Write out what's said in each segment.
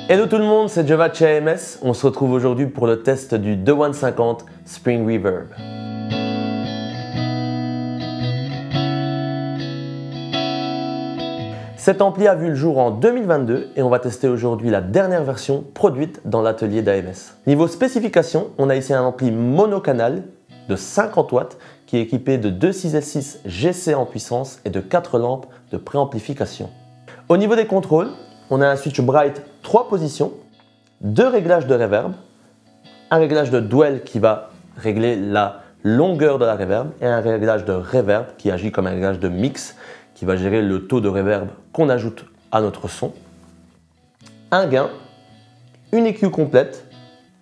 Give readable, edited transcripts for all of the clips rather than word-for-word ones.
Hello tout le monde, c'est Jova de chez AMS. On se retrouve aujourd'hui pour le test du DeWan50 Spring Reverb. Cet ampli a vu le jour en 2022 et on va tester aujourd'hui la dernière version produite dans l'atelier d'AMS. Niveau spécification, on a ici un ampli monocanal de 50 watts qui est équipé de 2 6L6 GC en puissance et de 4 lampes de préamplification. Au niveau des contrôles, on a un switch bright 3 positions, 2 réglages de reverb, un réglage de dwell qui va régler la longueur de la reverb et un réglage de reverb qui agit comme un réglage de mix qui va gérer le taux de reverb qu'on ajoute à notre son, un gain, une EQ complète,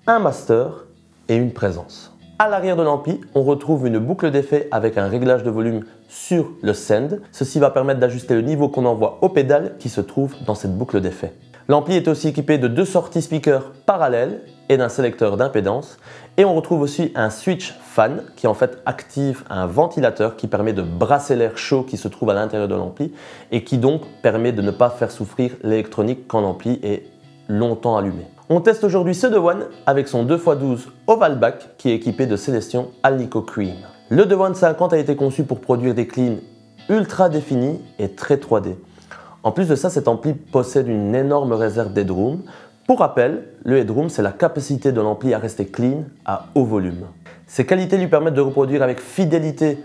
un master et une présence. À l'arrière de l'ampli, on retrouve une boucle d'effet avec un réglage de volume sur le send. Ceci va permettre d'ajuster le niveau qu'on envoie au pédale qui se trouve dans cette boucle d'effet. L'ampli est aussi équipé de 2 sorties speakers parallèles et d'un sélecteur d'impédance. Et on retrouve aussi un switch fan qui en fait active un ventilateur qui permet de brasser l'air chaud qui se trouve à l'intérieur de l'ampli et qui donc permet de ne pas faire souffrir l'électronique quand l'ampli est longtemps allumé. On teste aujourd'hui ce DeWan avec son 2x12 Oval Back qui est équipé de sélection Alnico Cream. Le DeWan50 a été conçu pour produire des cleans ultra définis et très 3D. En plus de ça, cet ampli possède une énorme réserve d'headroom. Pour rappel, le headroom, c'est la capacité de l'ampli à rester clean à haut volume. Ces qualités lui permettent de reproduire avec fidélité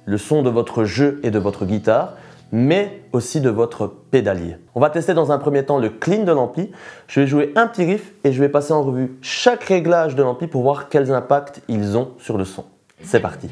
le son de votre jeu et de votre guitare, mais aussi de votre pédalier. On va tester dans un premier temps le clean de l'ampli. Je vais jouer un petit riff et je vais passer en revue chaque réglage de l'ampli pour voir quels impacts ils ont sur le son. C'est parti!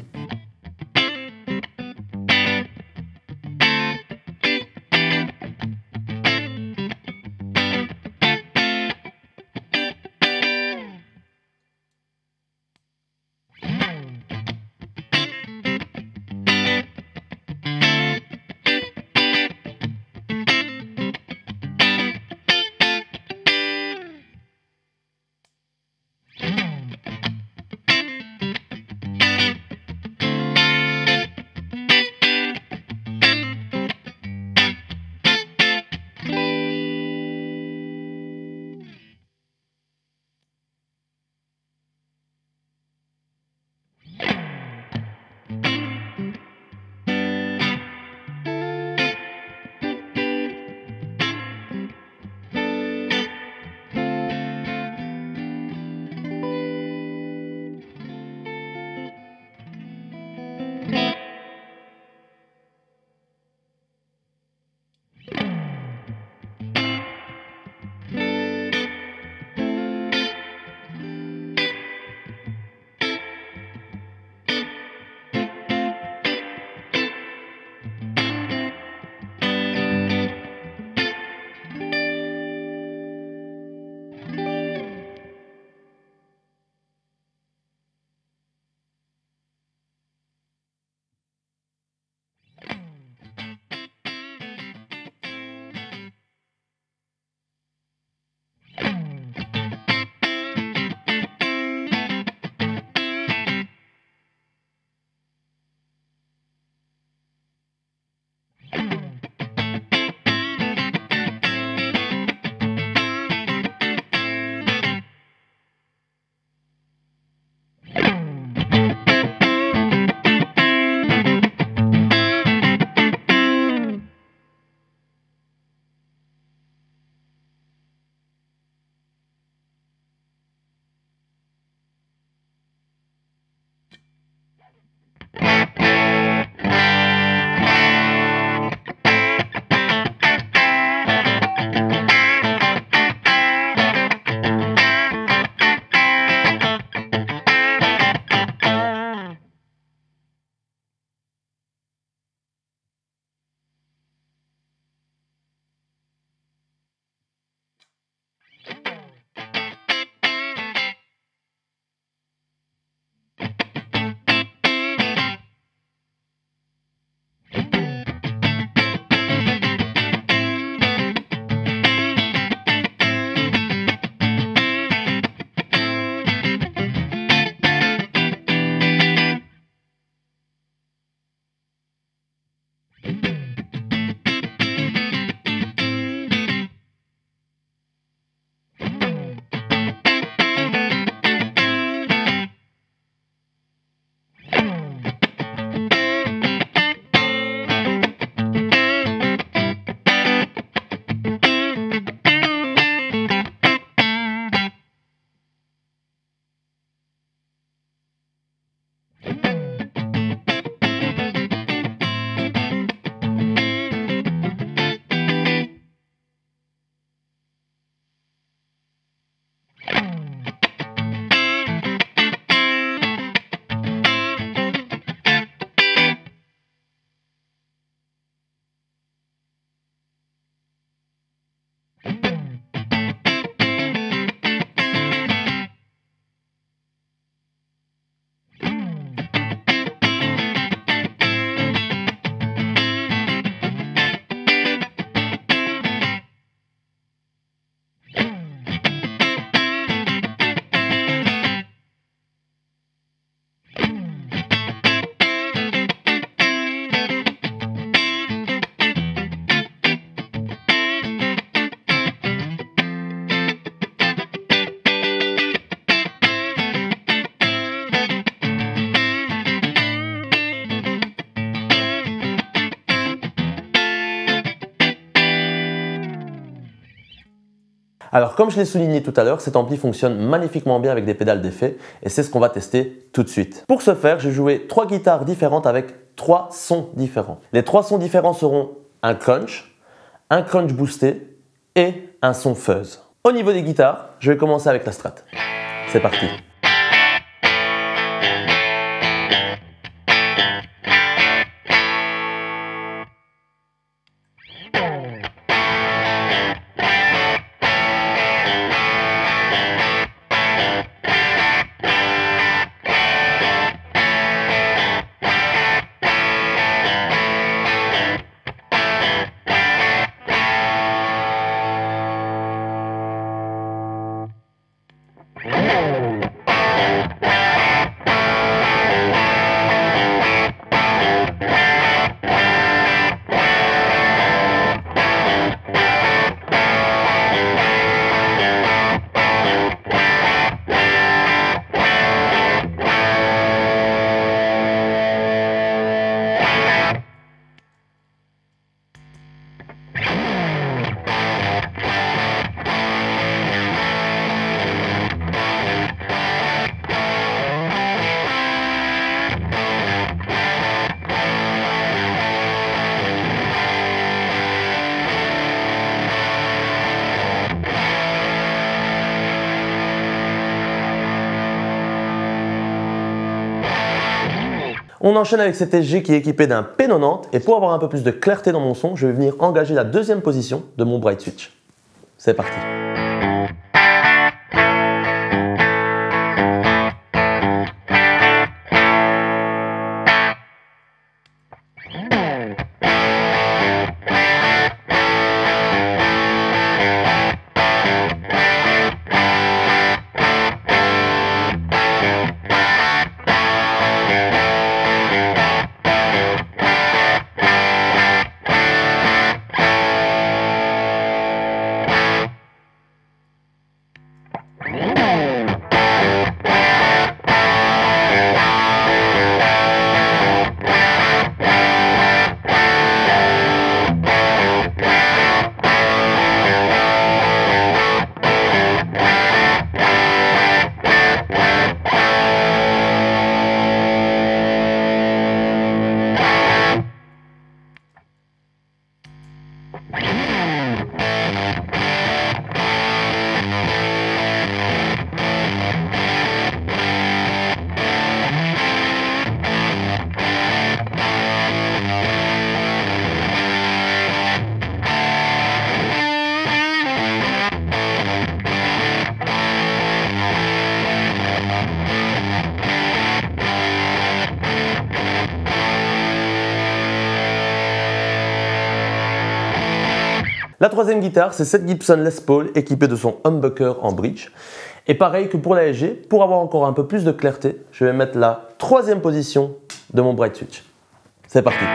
Alors comme je l'ai souligné tout à l'heure, cet ampli fonctionne magnifiquement bien avec des pédales d'effet et c'est ce qu'on va tester tout de suite. Pour ce faire, j'ai joué 3 guitares différentes avec 3 sons différents. Les 3 sons différents seront un crunch boosté et un son fuzz. Au niveau des guitares, je vais commencer avec la Strat. C'est parti. On enchaîne avec cet SG qui est équipé d'un P90 et pour avoir un peu plus de clarté dans mon son, je vais venir engager la deuxième position de mon Bright Switch. C'est parti. La troisième guitare, c'est cette Gibson Les Paul équipée de son humbucker en bridge. Et pareil que pour la SG, pour avoir encore un peu plus de clarté, je vais mettre la troisième position de mon Bright Switch. C'est parti.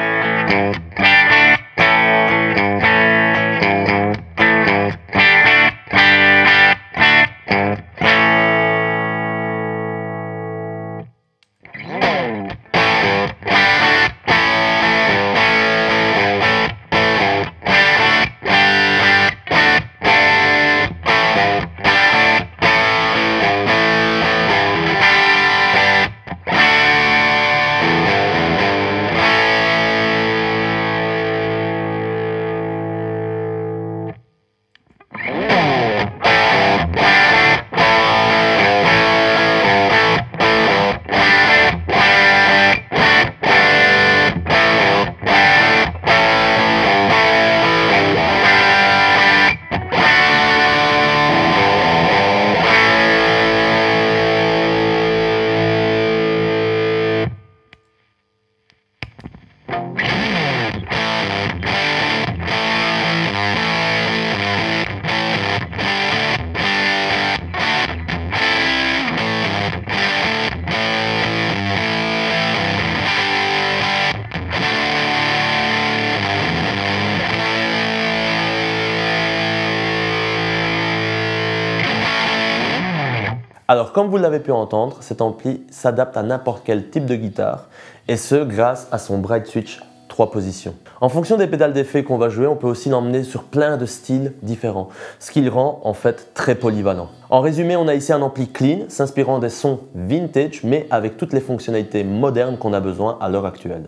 Alors comme vous l'avez pu entendre, cet ampli s'adapte à n'importe quel type de guitare et ce grâce à son Bright Switch 3 positions. En fonction des pédales d'effet qu'on va jouer, on peut aussi l'emmener sur plein de styles différents, ce qui le rend en fait très polyvalent. En résumé, on a ici un ampli clean, s'inspirant des sons vintage, mais avec toutes les fonctionnalités modernes qu'on a besoin à l'heure actuelle.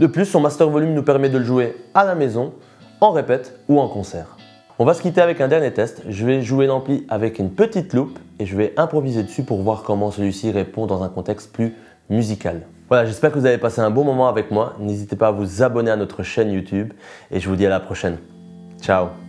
De plus, son master volume nous permet de le jouer à la maison, en répète ou en concert. On va se quitter avec un dernier test. Je vais jouer l'ampli avec une petite loupe et je vais improviser dessus pour voir comment celui-ci répond dans un contexte plus musical. Voilà, j'espère que vous avez passé un bon moment avec moi. N'hésitez pas à vous abonner à notre chaîne YouTube et je vous dis à la prochaine. Ciao!